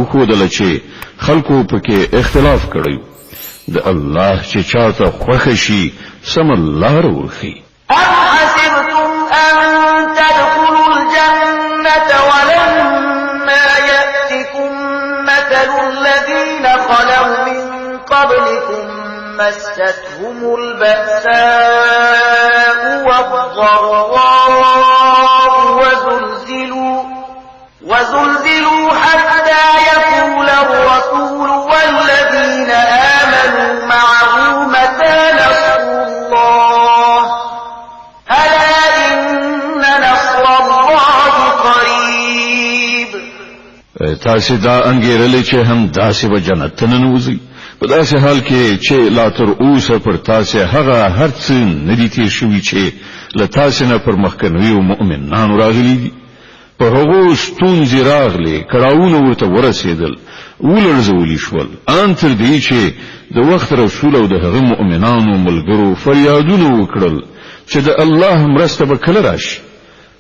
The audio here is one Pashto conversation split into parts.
وښودله چې خلکو پکې اختلاف کړی د الله چې چاته خوښ شي سم لار ورخي. حسبتم أن تدخلوا الجنة ولما يأتكم مثل الذين خلوا من قبلكم مستهم البأساء والضراء وزلزلوا حتى يقول الرسول والذين آمنوا معه متى نصر الله ألا إن نصر الله قريب. تاسې دا انګیرلې چې هم داسې به جنت ته ننوځئ په داسې حال کې چې لا تر اوسه پر تاسې هغه هر څه نه دي تېر شوي چې له تاسې نه پر مخکنیو مؤمنانو راغلي دي. په هغو ستونزې راغلې کړاوونه ورته ورسېدل ولړزولي شول ان تر دې چې د وخت رسول او د هغه مؤمنانو ملګرو فریادونه وکړل چې د الله مرسته به کله راشي.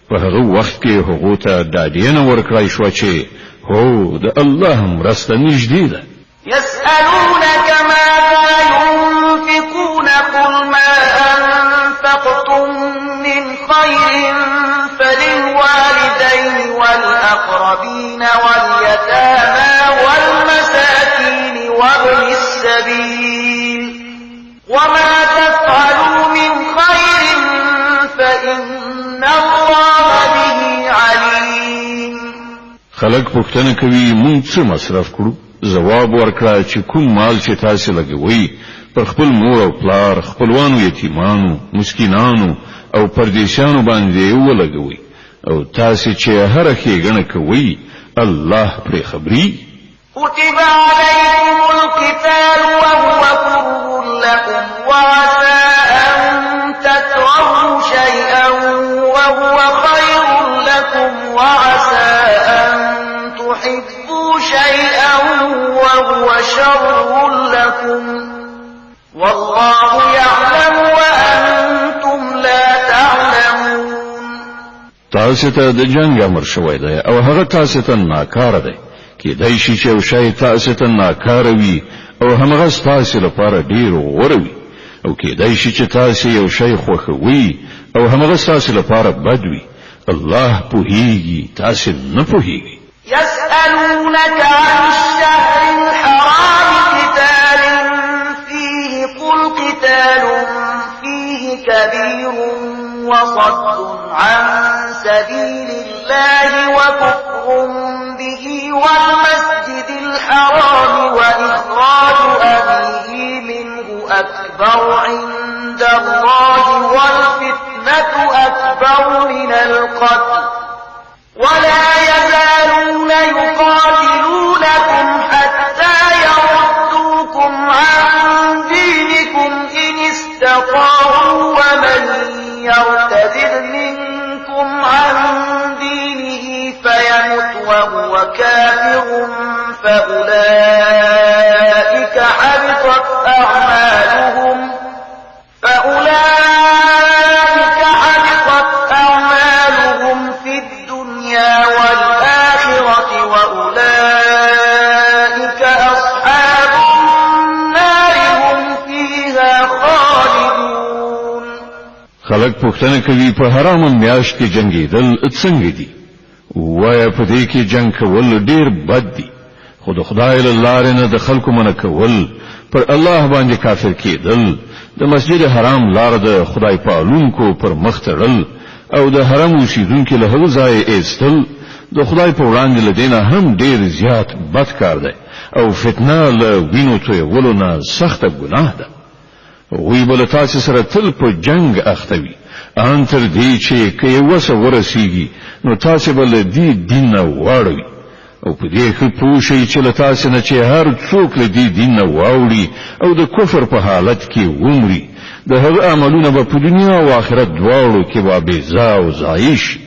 په هغه وخت کې هغو ته ډاډینه ورکړای شوه چې هو د الله مرسته نږدې ده. يسألونك ماذا ينفقون قل ما أنفقتم من خير فللوالدين والأقربين واليتامى والمساكين وابن السبيل وما تفعلوا من خير فإن الله به عليم. خلق پوښتنه کوي مونږ څه مصرف کړو؟ جواب ورکړه چې کوم مال چې تاسو لګوي پر خپل مور او پلار خپلوانو یتیمانو مسکینانو او پردیسانو باندې ولګوي او تاسو چې هر ښېګڼه کوي الله پرې خبري. كتب عليكم القتال وهو كره لكم وعسى أن تكرهوا شيئا وهو خير لكم وعسى أن تحبوا شيئا وهو شر لكم والله يعلم وأنتم لا تعلمون. تاسو ته د جنگ امر شوی دی او هغه تاسو ته ناکاره دی کېدای شي چې یو شی تاسو ته ناکاره وي او همغه تاسو لپاره ډیر غوره وي او کېدای شي چې تاسو یو شی خوښوي او همغه تاسو لپاره بد وي. الله پوهیږي تاسو نه پوهیږئ. يسألونك عن الشهر الحرام قتال فيه قل قتال فيه كبير وصد عن سبيل الله وكفر به والمسجد الحرام وإخراج أهله منه أكبر عند الله والفتنة أكبر من القتل ولا يزالون يقاتلونكم حتى يردوكم عن دينكم إن استطاعوا ومن يرتد منكم عن دينه فيمت وهو كافر فأولئك حبطت أعمالهم في الدنيا والآخرة وأولئك أصحاب النار هم فيها خالدون. خلق پوښتنه کوي په حرام میاشت کې جنگیدل څنګه دي؟ وایا په دې کې جنگ کول ډیر بد دي خو د خدای له لارې نه د خلکو منع کول پر الله باندې کافر کېدل د مسجد حرام لار د خدای پالونکو پر مخ تړل او د حرم اوسیدونکو له هغه ځای ایستل د خدای په وړاندې لدینه هم ډیر زیات بد کار دی او فتنه له وینو تویولو نه سخته ګناه ده. وی بل تاسو سره تل په جنگ اختوي ان تر دې چې کې وسه ورسیږي نو تاسو بل دې دین نه واړوي او په دې کې پوښي چې له تاسو نه چې هر څوک له دې دین نه واوړي او د کفر په حالت کې ومري د هغه عملونه په دنیا او آخرت دواړو کې وابزا او زایش.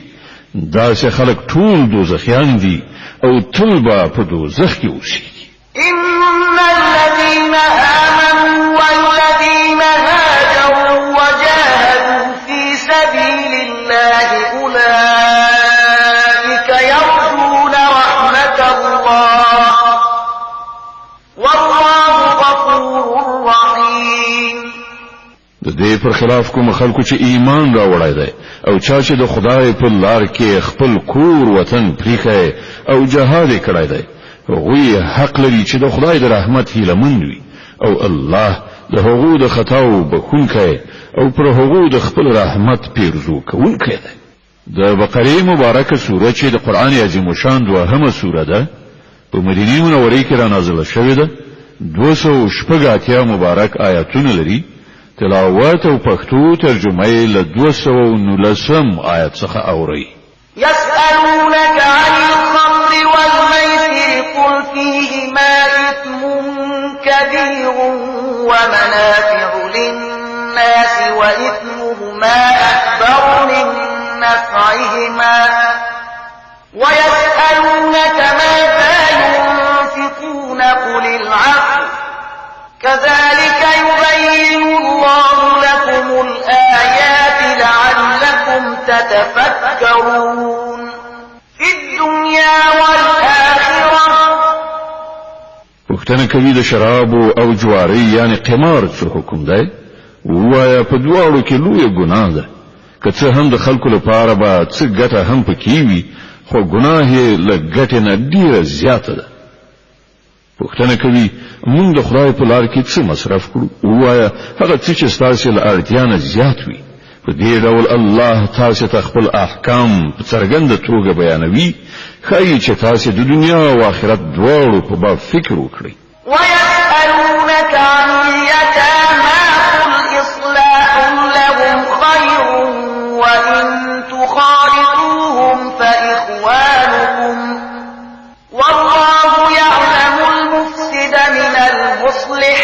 دا چې خلک ټول دوزخیان دي او تل به په دوزخ کې اوسېږي. إن الذين آمنوا والذين هاجروا وجاهدوا في سبيل الله أولئك يرجون رحمة الله دې پر خلاف کوم خلکو چې ایمان راوړی دی او چا چې د خدای په لار کې خپل کور وطن پریخه او جهاد کړی دی هغوی حق لري چې د خدای د رحمت هیلهمند وي او الله د هغو د خطاو بخښونکی او پر هغو د خپل رحمت پیرزو کوونکی دی. د بقره مبارکه سوره چې د قران عظیم شان دوهمه سوره ده په مدینه منوره کې را نازله شوې ده 280 مبارک آیاتونه لري. تلاوت او پښتو ترجمه یې له 219 آیت څخه اوري. يسألونك عن الخمر والميسر قل فيهما إثم كبير ومنافع للناس وإثمهما أكبر من نفعهما ويسألونك ماذا ينفقون قل العفو كذلك يبين الله لكم الآيات لعلكم تتفكرون في الدنيا والآخرة. پوښتنه کوي د شراب او جواری یعنی قمار څه حکم دی؟ وایا په دواړو کې لوی ګناه ده که څه هم د خلکو لپاره به څه ګټه هم پکې وي خو ګناه یې له ګټې نه ډیره زیاته ده. پوښتنه کوي موږ د خدای په لار کې څه مصرف کړو؟ وایا هغه څه چې ستاسو له اړتیا نه زیات وي. په دې ډول الله تاسو ته خپل احکام په څرګنده توګه بیانوي ښایي چې تاسو د دنیا او آخرت دواړو په باب فکر وکړئ. ويسألونك عن اليتامى قل إصلاح لهم خير وإن تخالطوهم فإخوانكم والله يعلم المفسد من المصلح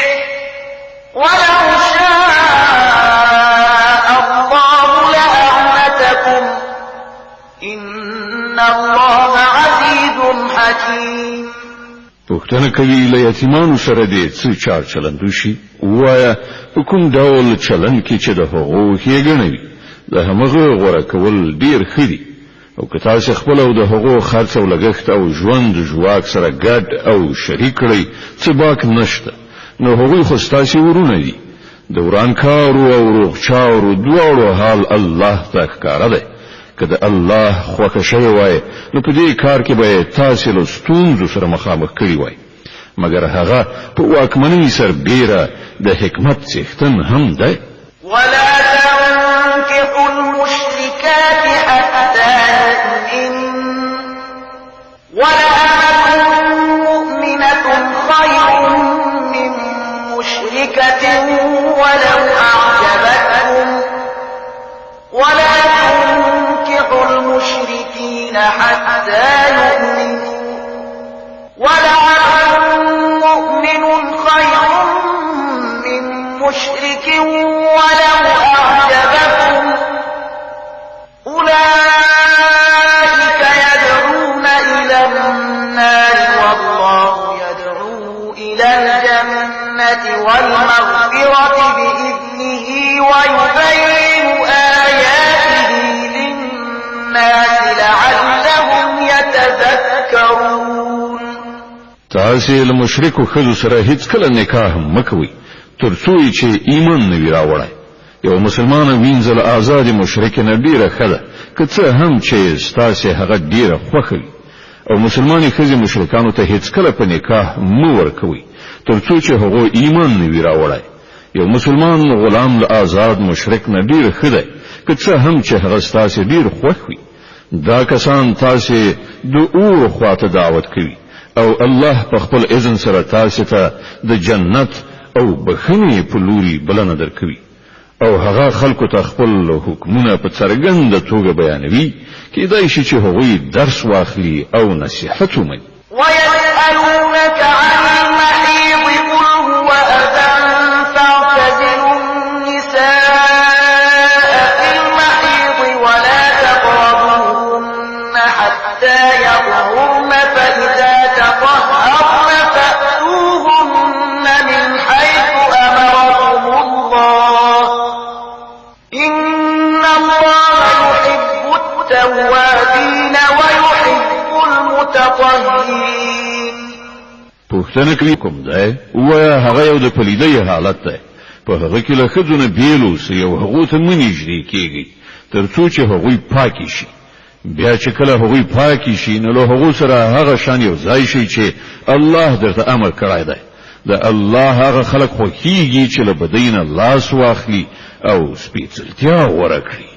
ولو شاء الله لأعنتكم إن الله عزيز حكيم. پوښتنه کوي له یتیمانو سره دې څه چار چلند وشي؟ وایا په کوم ډول چلند کې چې د هغو ښېګڼه وي د همغه غوره کول ډیر ښه دي او که تاسو خپل او د هغو خرڅ او لګښت او ژوند ژواک سره ګډ او شریک کړئ څه باک نشته نو هغوی خو ستاسو ورونه دي. د ورانکارو او روغچارو دواړو حال الله ته ښکاره دی. که د الله خوښه شوی وای نو په دې کار کې به تاسو له ستونزو سره مخامخ کړي وای مګر هغه په واکمنۍ سربیره د حکمت څښتن هم دی. ولا تنكحوا المشركات حتى يؤمن ولأمة مؤمنة خير من مشركة ولو أعجبتكم ولا تنكحوا المشركين حتى يؤمنوا ولعبد مؤمن خير من مشرك ولو أعجبكم أولئك يدعون إلى النار والله يدعو إلى الجنة والمغفرة بإذنه ويبين آياته للناس لعلهم يتذكرون. تاسو له مشرکو خلکو سره هیڅ کله نکاح مکوئ ترڅو چې ایمان نه راوړی. یو مسلمان وینځل آزاد مشرک نه ډیره خله که څه هم چې ستاسو هغه ډیره خوښوي او مسلمانې ښځې مشرکانو ته هیڅ کله په نکاح مو ورکوي ترڅو چې هغه ایمان نه راوړی. یو مسلمان غلام له آزاد مشرک نه ډیره خله که څه هم چې هغه ستاسو ډیر خوښوي. دا کسان تاسو د اور خواته دعوت کوي او الله په خپل اذن سره تاسو ته د جنت او بخنی په لوري بلنه درکوي او هغه خلکو ته خپل حکمونه په څرګنده توګه بیانوي کېدای شي چې هغوی درس واخلي او نصيحت ومني. ويسألونك عن المحيض قل هو أذى فاعتزلوا النساء في المحيض ولا تقربوهن حتى يطهرن فإذا تطهرن فأتوهن من حيث أمركم الله إن الله يحب التوابين ويحب المتطهرين. پوښتنه کوي کوم دی؟ وایا هغه یو د پلیدۍ حالت دی په هغه کې له خځونه بیلو سي او هغه ته منځري کیږي ترڅو چې هغه پاکي شي بیا چې کله هغه پاکي شي نو له هغه سره هغه شان یو ځای شي چې الله درته امر کړی دی د الله هغه خلق خو کیږي چې له بدین الله سواخلی او سپیڅلتیا ورکړي